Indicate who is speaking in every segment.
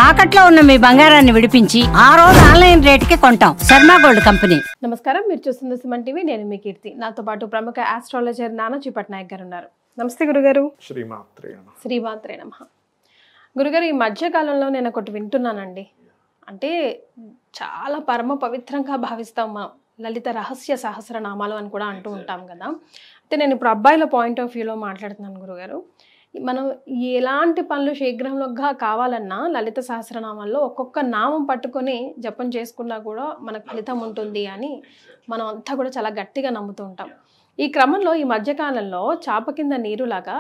Speaker 1: తాకట్లో ఉన్న మీ బంగారాన్ని విడిపించి ఆ రోజు ఆన్లైన్ రేటుకి కొంటాం. Sharma gold company.
Speaker 2: నమస్కారం, మీరు చూస్తుంది సుమన్ టీవీ. నేను మీ కీర్తి. నాతో పాటు ప్రముఖ ఆస్ట్రాలజర్ నానాజీ పట్నాయక్ గారు ఉన్నారు. నమస్తే గురుగారు. శ్రీమాత్రే నమః. గురుగారు, ఈ మధ్య కాలంలో నేను ఒకటి వింటున్నానండి. అంటే చాలా పరమ పవిత్రంగా భావిస్తాం మనం, లలిత రహస్య సహస్రనామాలు అని కూడా అంటూ ఉంటాం కదా. అయితే నేను ఇప్పుడు అబ్బాయిల పాయింట్ ఆఫ్ వ్యూలో మాట్లాడుతున్నాను గురుగారు. మనం ఎలాంటి పనులు శీఘ్రంగా కావాలన్నా లలిత సహస్రనామాల్లో ఒక్కొక్క నామం పట్టుకొని జపం చేసుకున్నా కూడా మనకు ఫలితం ఉంటుంది అని మనం అంతా కూడా చాలా గట్టిగా నమ్ముతూ ఉంటాం. ఈ క్రమంలో ఈ మధ్యకాలంలో చాప కింద నీరులాగా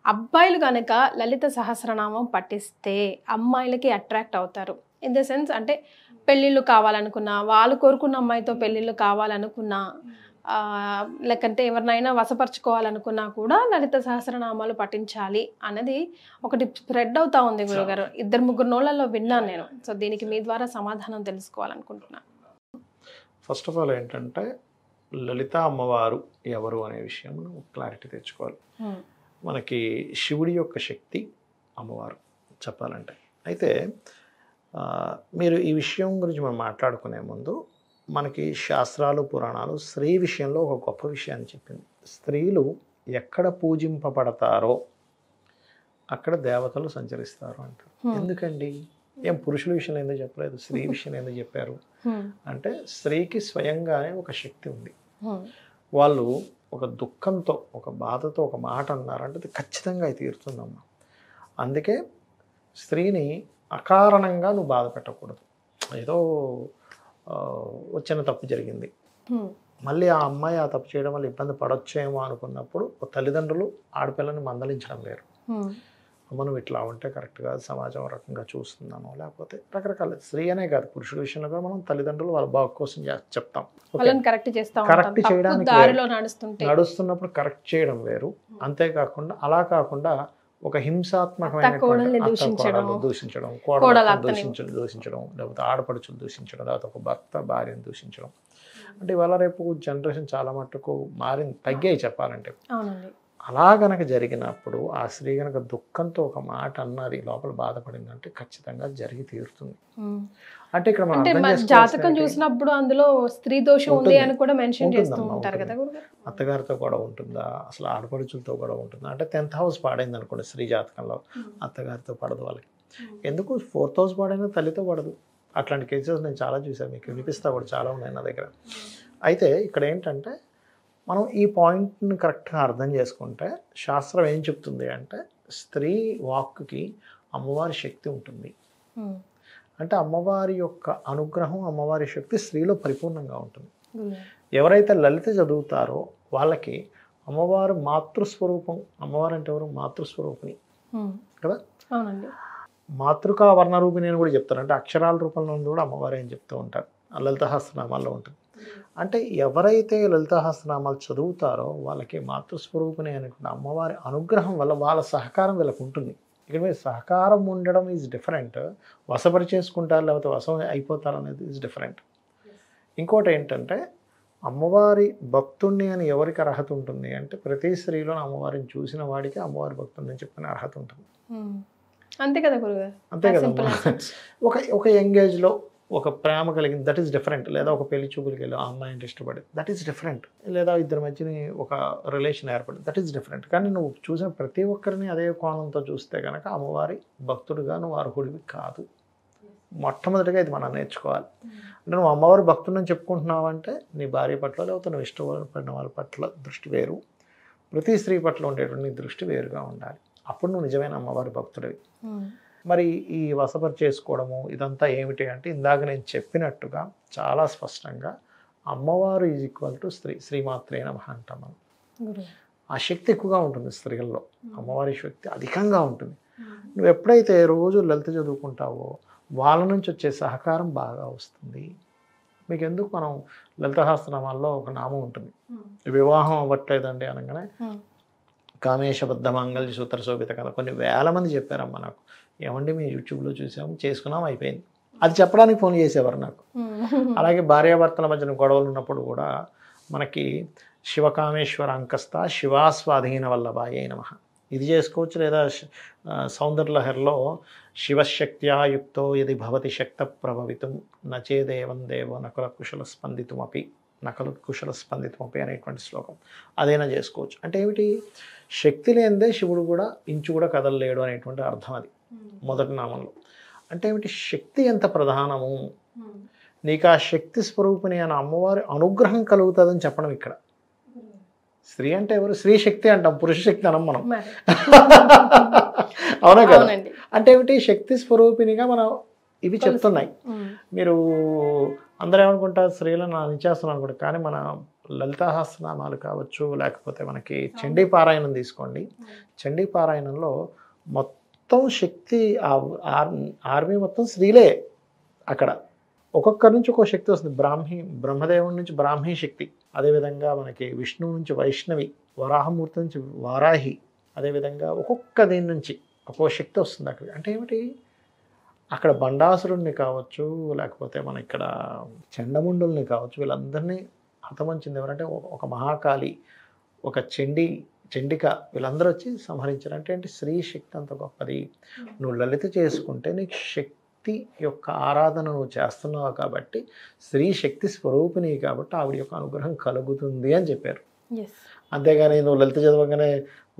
Speaker 2: అబ్బాయిలు కనుక లలిత సహస్రనామం పఠిస్తే అమ్మాయిలకి అట్రాక్ట్ అవుతారు. ఇన్ ద సెన్స్, అంటే పెళ్ళిళ్ళు కావాలనుకున్నా, వాళ్ళు కోరుకున్న అమ్మాయితో పెళ్ళిళ్ళు కావాలనుకున్నా, లేకంటే ఎవరినైనా వశపరచుకోవాలనుకున్నా కూడా లలిత సహస్రనామాలు పఠించాలి అన్నది ఒకటి స్ప్రెడ్ అవుతా ఉంది గురుగారు. 2-3 నోళ్ళల్లో విన్నాను నేను. సో దీనికి మీ ద్వారా సమాధానం తెలుసుకోవాలనుకుంటున్నాను.
Speaker 3: ఫస్ట్ ఆఫ్ ఆల్ ఏంటంటే, లలిత అమ్మవారు ఎవరు అనే విషయం క్లారిటీ తెచ్చుకోవాలి. మనకి శివుడి యొక్క శక్తి అమ్మవారు చెప్పాలంటే. అయితే మీరు ఈ విషయం గురించి మనం మాట్లాడుకునే ముందు మనకి శాస్త్రాలు పురాణాలు స్త్రీ విషయంలో ఒక గొప్ప విషయాన్ని చెప్పింది. స్త్రీలు ఎక్కడ పూజింపబడతారో అక్కడ దేవతలు సంచరిస్తారు అంటారు. ఎందుకండి? ఏం పురుషుల విషయంలో ఎందుకు చెప్పలేదు, స్త్రీ విషయంలో ఎందుకు చెప్పారు అంటే, స్త్రీకి స్వయంగానే ఒక శక్తి ఉంది. వాళ్ళు ఒక దుఃఖంతో, ఒక బాధతో ఒక మాట అన్నారంటే అది ఖచ్చితంగా అది తీరుతుందమ్మా. అందుకే స్త్రీని అకారణంగా నువ్వు బాధ పెట్టకూడదు. ఏదో వచ్చిన తప్పు జరిగింది, మళ్ళీ ఆ అమ్మాయి ఆ తప్పు చేయడం వల్ల ఇబ్బంది పడొచ్చేమో అనుకున్నప్పుడు తల్లిదండ్రులు ఆడపిల్లని మందలించడం వేరు. అమ్మ నువ్వు ఇట్లా ఉంటే కరెక్ట్ కాదు, సమాజం రకంగా చూస్తున్నాను, లేకపోతే రకరకాల స్త్రీ అనే కాదు పురుషుల విషయంలో కూడా మనం తల్లిదండ్రులు వాళ్ళ బాగు కోసం చెప్తాం. కరెక్ట్ చేయడానికి నడుస్తున్నప్పుడు కరెక్ట్ చేయడం వేరు. అంతేకాకుండా అలా కాకుండా ఒక హింసాత్మకమైన దూషించడం, లేకపోతే ఆడపడుచులు దూషించడం, లేకపోతే ఒక భర్త భార్యను దూషించడం. అంటే ఇవాళ రేపు జనరేషన్ చాలా మట్టుకు మారింది, తగ్గాయి చెప్పాలంటే. అలా గనక జరిగినప్పుడు ఆ స్త్రీ గనక దుఃఖంతో ఒక మాట అన్నది, లోపల బాధపడిందంటే ఖచ్చితంగా జరిగి తీరుతుంది. అంటే ఇక్కడ మనం
Speaker 2: జాతకం చూసినప్పుడు అందులో స్త్రీ దోషం ఉంది అని కూడా మెన్షన్ చేస్తూ ఉంటారు కదా.
Speaker 3: అత్తగారితో కూడా ఉంటుందా, అసలు ఆడపడుచులతో కూడా ఉంటుందా? అంటే 10th హౌస్ పాడైంది అనుకోండి స్త్రీ జాతకంలో, అత్తగారితో పడదు వాళ్ళకి. ఎందుకు 4th హౌస్ పాడైనా తల్లితో పడదు. అట్లాంటి కేసెస్ నేను చాలా చూసాను, మీకు వినిపిస్తా కూడా చాలా ఉన్నాయి నా దగ్గర. అయితే ఇక్కడ ఏంటంటే, మనం ఈ పాయింట్ని కరెక్ట్గా అర్థం చేసుకుంటే శాస్త్రం ఏం చెప్తుంది అంటే, స్త్రీ వాక్కి అమ్మవారి శక్తి ఉంటుంది. అంటే అమ్మవారి యొక్క అనుగ్రహం, అమ్మవారి శక్తి స్త్రీలో పరిపూర్ణంగా ఉంటుంది. ఎవరైతే లలిత చదువుతారో వాళ్ళకి అమ్మవారు మాతృస్వరూపం. అమ్మవారు అంటే ఎవరు? మాతృస్వరూపిణి కదా. మాతృకా వర్ణరూపిణి అని కూడా చెప్తారు. అంటే అక్షరాల రూపంలో కూడా అమ్మవారు అని చెప్తూ ఉంటారు, లలిత సహస్రనామాల్లో ఉంటుంది. అంటే ఎవరైతే లలిత సహస్రనామాలు చదువుతారో వాళ్ళకి మాతృస్వరూపిణి అనుకుంటే అమ్మవారి అనుగ్రహం వల్ల వాళ్ళ సహకారం వీళ్ళకు ఉంటుంది. ఇక్కడ మీరు సహకారం ఉండడం ఈజ్ డిఫరెంట్, వశపరిచేసుకుంటారు లేకపోతే వశం అయిపోతారు అనేది ఈజ్ డిఫరెంట్. ఇంకోటి ఏంటంటే, అమ్మవారి భక్తుణ్ణి అని ఎవరికి అర్హత ఉంటుంది అంటే, ప్రతి స్త్రీలో అమ్మవారిని చూసిన వాడికి అమ్మవారి భక్తుడిని చెప్పుకునే అర్హత ఉంటుంది.
Speaker 2: అంతే కదా గురుగారు.
Speaker 3: అంతే కదా. ఒక యంగ్ ఏజ్లో ఒక ప్రేమ కలిగింది, దట్ ఈస్ డిఫరెంట్. లేదా ఒక పెళ్లి చూపులకి వెళ్ళి ఆ అమ్మాయి అంటే ఇష్టపడి, దట్ ఈస్ డిఫరెంట్. లేదా ఇద్దరి మధ్యని ఒక రిలేషన్ ఏర్పడి, దట్ ఈస్ డిఫరెంట్. కానీ నువ్వు చూసిన ప్రతి ఒక్కరిని అదే కోణంతో చూస్తే కనుక అమ్మవారి భక్తుడుగా నువ్వు అర్హుడివి కాదు. మొట్టమొదటిగా ఇది మనం నేర్చుకోవాలి. అంటే నువ్వు అమ్మవారి భక్తుడిని చెప్పుకుంటున్నావు అంటే నీ భార్య పట్ల లేకపోతే నువ్వు ఇష్టపడిన వాళ్ళ పట్ల దృష్టి వేరు, ప్రతి స్త్రీ పట్ల ఉండేటువంటి నీ దృష్టి వేరుగా ఉండాలి. అప్పుడు నువ్వు నిజమైన అమ్మవారి భక్తుడివి. మరి ఈ వశపరి చేసుకోవడము ఇదంతా ఏమిటి అంటే, ఇందాక నేను చెప్పినట్టుగా చాలా స్పష్టంగా అమ్మవారు ఈజ్ ఈక్వల్ టు స్త్రీ. శ్రీమాత్రే నమః అంటాం మనం. ఆ శక్తి ఎక్కువగా ఉంటుంది స్త్రీల్లో, అమ్మవారి శక్తి అధికంగా ఉంటుంది. నువ్వు ఎప్పుడైతే రోజు లలిత చదువుకుంటావో వాళ్ళ నుంచి వచ్చే సహకారం బాగా వస్తుంది. మీకు ఎందుకు, మనం లలిత సహస్రనామాల్లో ఒక నామం ఉంటుంది, వివాహం అవ్వట్లేదండి అనగానే కామేశబద్ధ మంగళ సూత్ర శోభిత కదా, కొన్ని వేల మంది చెప్పారమ్మా నాకు. ఏమండి మేము యూట్యూబ్లో చూసాము, చేసుకున్నాం, అయిపోయింది. అది చెప్పడానికి ఫోన్ చేసేవారు నాకు. అలాగే భార్యాభర్తల మధ్యన గొడవలు ఉన్నప్పుడు కూడా మనకి శివకామేశ్వర అంకస్త శివాస్వాధీన వల్లభాయే నమః, ఇది చేసుకోవచ్చు. లేదా సౌందర్యలహరిలో శివశక్త్యా యుక్తో యది భవతి శక్త ప్రభవితం నచేదేవం దేవో నకుల కుశల స్పందితుమపి అనేటువంటి శ్లోకం అదైనా చేసుకోవచ్చు. అంటే ఏమిటి, శక్తి లేనిదే శివుడు కూడా ఇంచు కూడా కదలలేడు అనేటువంటి అర్థం అది మొదటి నామంలో. అంటే ఏమిటి, శక్తి ఎంత ప్రధానము, నీకు ఆ శక్తి స్వరూపిణి అని అమ్మవారి అనుగ్రహం కలుగుతుందని చెప్పడం ఇక్కడ. స్త్రీ అంటే ఎవరు, స్త్రీ శక్తి అంటాం, పురుష శక్తి అనం మనం. అవునా కదా. అంటే ఏమిటి, శక్తి స్వరూపిణిగా మనం ఇవి చెప్తున్నాయి. మీరు అందరూ ఏమనుకుంటారు, స్త్రీలను నిత్యాసనం అనుకుంటారు, కానీ మన లలితాసహస్రనామాలు కావచ్చు, లేకపోతే మనకి చండీ పారాయణం తీసుకోండి. చండీ పారాయణంలో మొత్తం శక్తి ఆర్మీ మొత్తం స్త్రీలే. అక్కడ ఒక్కొక్కరి నుంచి ఒక్కొక్క శక్తి వస్తుంది. బ్రహ్మదేవుడి నుంచి బ్రాహ్మీ శక్తి, అదేవిధంగా మనకి విష్ణువు నుంచి వైష్ణవి, వరాహమూర్తి నుంచి వారాహి, అదేవిధంగా ఒక్కొక్క దీని నుంచి ఒక్కో శక్తి వస్తుంది అక్కడ. అంటే ఏమిటి, అక్కడ బండాసురుణ్ణి కావచ్చు, లేకపోతే మన ఇక్కడ చండముండుల్ని కావచ్చు, వీళ్ళందరినీ హతమంచింది ఎవరంటే ఒక మహాకాళి, ఒక చండిక, వీళ్ళందరూ వచ్చి సంహరించారు. అంటే ఏంటి, స్త్రీ శక్తి అంత గొప్పది. నువ్వు లలిత చేసుకుంటే నీకు శక్తి యొక్క ఆరాధన నువ్వు చేస్తున్నావు కాబట్టి, స్త్రీ శక్తి స్వరూపిణి కాబట్టి ఆవిడ యొక్క అనుగ్రహం కలుగుతుంది అని చెప్పారు. అంతేగాని నువ్వు లలిత చదవగానే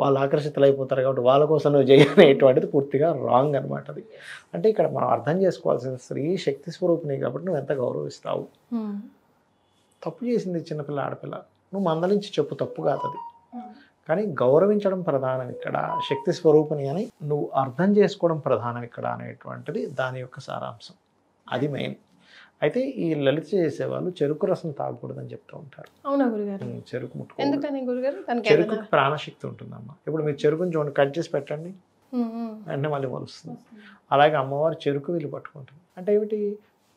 Speaker 3: వాళ్ళు ఆకర్షితులైపోతారు కాబట్టి వాళ్ళ కోసం నువ్వు చేయనేటువంటిది పూర్తిగా రాంగ్ అనమాట. అది అంటే ఇక్కడ మనం అర్థం చేసుకోవాల్సింది, స్త్రీ శక్తి స్వరూపిణి కాబట్టి నువ్వు ఎంత గౌరవిస్తావు. తప్పు చేసింది చిన్నపిల్ల ఆడపిల్ల, నువ్వు మందలించి చెప్పు, తప్పు కాదు అది. కానీ గౌరవించడం ప్రధానం ఇక్కడ, శక్తి స్వరూపిణి అని నువ్వు అర్థం చేసుకోవడం ప్రధానం ఇక్కడ అనేటువంటిది దాని యొక్క సారాంశం. అది మెయిన్. అయితే ఈ లలిత చేసేవాళ్ళు చెరుకు రసం తాగకూడదని చెప్తూ ఉంటారు.
Speaker 2: అవునా గురుగారు?
Speaker 3: చెరుకు ముట్టుకోవడం, చెరుకుకి ప్రాణశక్తి ఉంటుందమ్మా. ఇప్పుడు మీరు చెరుకుని చూడండి, కట్ చేసి పెట్టండి, వెంటనే మళ్ళీ మొలుస్తుంది. అలాగే అమ్మవారు చెరుకు వీళ్ళు పట్టుకుంటుంది. అంటే ఏమిటి,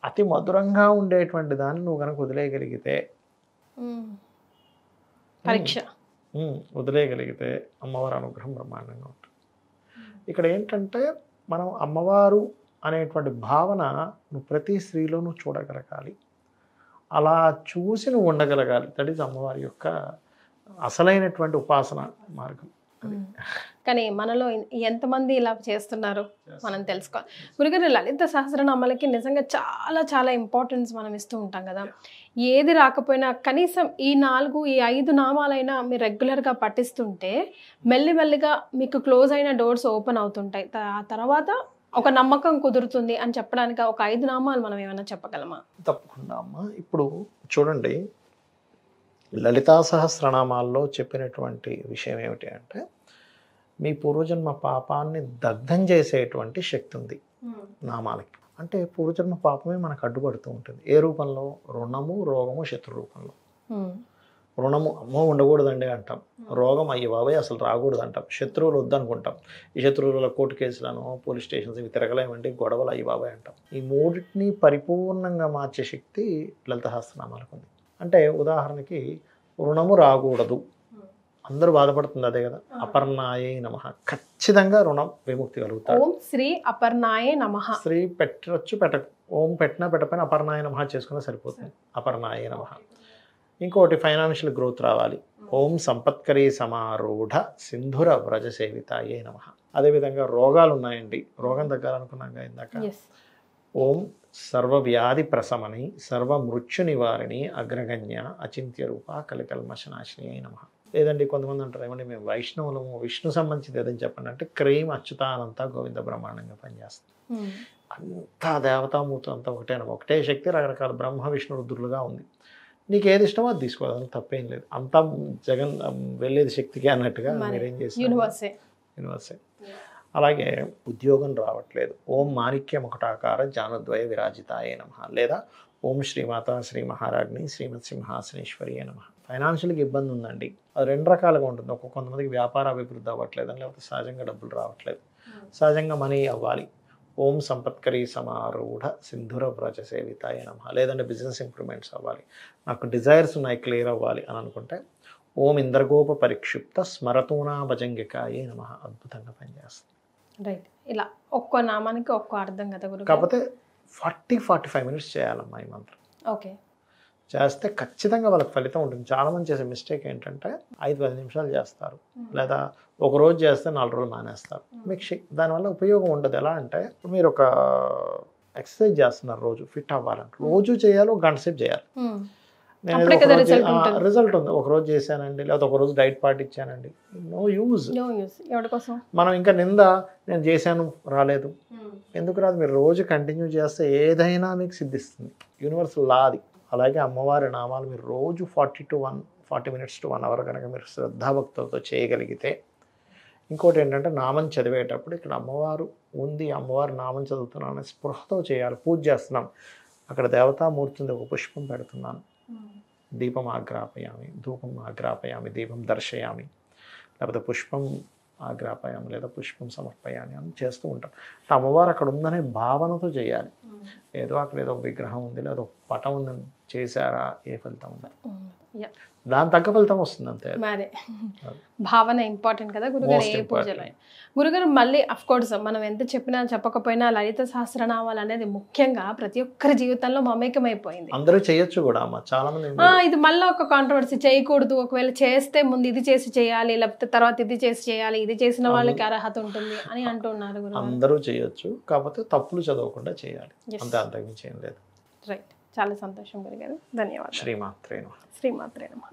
Speaker 3: అతి మధురంగా ఉండేటువంటి దాన్ని నువ్వు కనుక వదిలేయగలిగితే,
Speaker 2: పరీక్ష
Speaker 3: వదిలేయగలిగితే అమ్మవారి అనుగ్రహం బ్రహ్మాండంగా ఉంటుంది. ఇక్కడ ఏంటంటే మనం అమ్మవారు అనేటువంటి భావన నువ్వు ప్రతి స్త్రీలో నువ్వు చూడగలగాలి, అలా చూసి నువ్వు ఉండగలగాలి. దట్ ఈజ్ అమ్మవారి యొక్క అసలైనటువంటి ఉపాసన మార్గం.
Speaker 2: కానీ మనలో ఎంతమంది ఇలా చేస్తున్నారు మనం తెలుసుకోవాలి. గురుగారు, లలిత సహస్రనామాలకి నిజంగా చాలా చాలా ఇంపార్టెన్స్ మనం ఇస్తూ ఉంటాం కదా. ఏది రాకపోయినా కనీసం ఈ 5 నామాలైనా మీరు రెగ్యులర్గా పఠిస్తుంటే మెల్లిమెల్లిగా మీకు క్లోజ్ అయిన డోర్స్ ఓపెన్ అవుతుంటాయి. ఆ తర్వాత ఒక నమ్మకం కుదురుతుంది అని చెప్పడానికి ఒక 5 నామాలు మనం ఏమైనా చెప్పగలమా?
Speaker 3: తప్పకుండా అమ్మా. ఇప్పుడు చూడండి, లలితా సహస్రనామాల్లో చెప్పినటువంటి విషయం ఏమిటి అంటే, మీ పూర్వజన్మ పాపాన్ని దగ్ధం చేసేటువంటి శక్తి ఉంది నామాలకి. అంటే పూర్వజన్మ పాపమే మనకు అడ్డుపడుతూ ఉంటుంది. ఏ రూపంలో? రుణము, రోగము, శత్రు రూపంలో. రుణము అమ్మో ఉండకూడదండి అంటాం, రోగం అయ్యి బాబాయ్ అసలు రాకూడదు అంటాం, శత్రువులు వద్దనుకుంటాం. ఈ శత్రువుల కోర్టు కేసులను, పోలీస్ స్టేషన్స్ ఇవి తిరగలేమండి, గొడవలు అయ్యి బాబాయ్ అంటాం. ఈ మూడింటిని పరిపూర్ణంగా మార్చే శక్తి లలిత సహస్రనామాలకు ఉంది. అంటే ఉదాహరణకి రుణము రాకూడదు, అందరూ బాధపడుతుంది అదే కదా. అపర్ణాయే నమః, ఖచ్చితంగా రుణం విముక్తి కలుగుతారు.
Speaker 2: ఓం శ్రీ అపర్ణాయే నమః.
Speaker 3: శ్రీ పెట్టచ్చు, పెట్టకు, ఓం పెట్టినా పెట్టకపోయినా అపర్ణాయ నమః చేసుకున్నా సరిపోతుంది. అపర్ణాయే నమః. ఇంకోటి ఫైనాన్షియల్ గ్రోత్ రావాలి, ఓం సంపత్కరీ సమారూఢ సింధుర వ్రజ సేవితాయే నమః. అదేవిధంగా రోగాలు ఉన్నాయండి, రోగం తగ్గాలనుకున్నాక ఇందాక, ఓం సర్వవ్యాధి ప్రశమని సర్వ మృత్యు నివారిణి అగ్రగణ్య అచింత్య రూప కలికల్మశనాశిని అయి నమః. లేదండి కొంతమంది అంటారు, ఏమంటే మేము వైష్ణవులము, విష్ణు సంబంధించింది ఏదని చెప్పండి అంటే, క్రీమ్ అచ్యుతానంతా గోవింద బ్రహ్మాండంగా పనిచేస్తుంది. అంతా దేవతామూర్తి అంతా ఒకటే శక్తి, రకరకాల బ్రహ్మ విష్ణు రుద్రులుగా ఉంది. నీకు ఏది ఇష్టమో అది తీసుకోవాలి, తప్పేం లేదు. అంతా జగన్ వెళ్ళేది శక్తికి అన్నట్టుగా మీరేం చేస్తారు, యూనివర్సే. అలాగే ఉద్యోగం రావట్లేదు, ఓం మాణిక్యం ఒకటాకార జానద్వయ విరాజితాయే నమః. లేదా ఓం శ్రీమాత శ్రీ మహారాజ్ని శ్రీమత్ సింహాసనేశ్వరియే నమః. ఫైనాన్షియల్గా ఇబ్బంది ఉందండి, అది 2 రకాలుగా ఉంటుంది. కొంతమందికి వ్యాపార అభివృద్ధి అవ్వట్లేదు, లేకపోతే సహజంగా డబ్బులు రావట్లేదు. సహజంగా మనీ అవ్వాలి, ఓం సంపత్కరీ సమారూఢ సింధుర వ్రజ సేవితాయ నమః. లేదంటే బిజినెస్ ఇంప్రూవ్మెంట్స్ అవ్వాలి, నాకు డిజైర్స్ ఉన్నాయి క్లియర్ అవ్వాలి అని అనుకుంటే, ఓం ఇంద్రగోప పరిక్షిప్త స్మరతూనా భజంగికాయే నమః. అద్భుతంగా పనిచేస్తుంది.
Speaker 2: రైట్. ఇలా ఒక్కో నామానికి ఒక్కో అర్థం కదా గురు.
Speaker 3: కాకపోతే 40-45 మినిట్స్ చేయాలమ్మా ఈ మంత్రం.
Speaker 2: ఓకే.
Speaker 3: చేస్తే ఖచ్చితంగా వాళ్ళకి ఫలితం ఉంటుంది. చాలామంది చేసే మిస్టేక్ ఏంటంటే 5-10 నిమిషాలు చేస్తారు, లేదా ఒక రోజు చేస్తే 4 రోజులు మానేస్తారు. మీకు దానివల్ల ఉపయోగం ఉండదు. ఎలా అంటే మీరు ఒక ఎక్సర్సైజ్ చేస్తున్నారు, రోజు ఫిట్ అవ్వాలంటే రోజు చేయాలి, ఒక గంట సేపు చేయాలి. నేను రిజల్ట్ ఉంది, ఒక రోజు చేశానండి, లేదా ఒక రోజు డైట్ పాటించానండి, నో యూజ్. మనం ఇంకా నేను చేశాను రాలేదు, ఎందుకు రాదు? మీరు రోజు కంటిన్యూ చేస్తే ఏదైనా మీకు సిద్ధిస్తుంది. యూనివర్సల్ లా అది. అలాగే అమ్మవారి నామాలు మీరు రోజు 40 minutes to 1 hour కనుక మీరు శ్రద్ధాభక్తులతో చేయగలిగితే, ఇంకోటి ఏంటంటే నామం చదివేటప్పుడు ఇక్కడ అమ్మవారు ఉంది, అమ్మవారి నామం చదువుతున్నాను అనే స్పృహతో చేయాలి. పూజ చేస్తున్నాం, అక్కడ దేవతామూర్తి ఉంది, ఒక పుష్పం పెడుతున్నాను, దీపం ఆగ్రాపయామి, ధూపం ఆగ్రాపయామి, దీపం దర్శయామి, లేకపోతే పుష్పం ఆగ్రాపయామి, లేదా పుష్పం సమర్పయామి అని చేస్తూ ఉంటాం. అమ్మవారు అక్కడ ఉందనే భావనతో చేయాలి. ఏదో అక్కడ ఏదో ఒక విగ్రహం ఉంది, లేదా ఒక పటం ఉందని చేశారా, ఏ ఫలితం ఉంది? దాని తగ్గ ఫలితం వస్తుంది అంతే.
Speaker 2: మరి భావన ఇంపార్టెంట్ కదా గురుగారు ఏ పూజలో. గురుగారు మళ్ళీ అఫ్ కోర్స్ మనం ఎంత చెప్పినా చెప్పకపోయినా లలిత సహస్రనామాలు అనేది ముఖ్యంగా ప్రతి ఒక్కరి జీవితంలో మమేకమైపోయింది.
Speaker 3: అందరూ చేయొచ్చు కూడా అమ్మ, చాలా మంది.
Speaker 2: ఇది మళ్ళీ ఒక కాంట్రవర్సీ, చేయకూడదు, ఒకవేళ చేస్తే ముందు ఇది చేసి చేయాలి, లేకపోతే తర్వాత ఇది చేసి చేయాలి, ఇది చేసిన వాళ్ళకి అర్హత ఉంటుంది అని అంటున్నారు.
Speaker 3: అందరూ చేయొచ్చు, కాకపోతే తప్పులు చదవకుండా చేయాలి, అంతే, అంతకుమించి ఏం లేదు.
Speaker 2: రైట్, చాలా సంతోషం గురుగారు, ధన్యవాదాలు.
Speaker 3: శ్రీమాత్రే నమః.
Speaker 2: శ్రీమాత్రే నమః.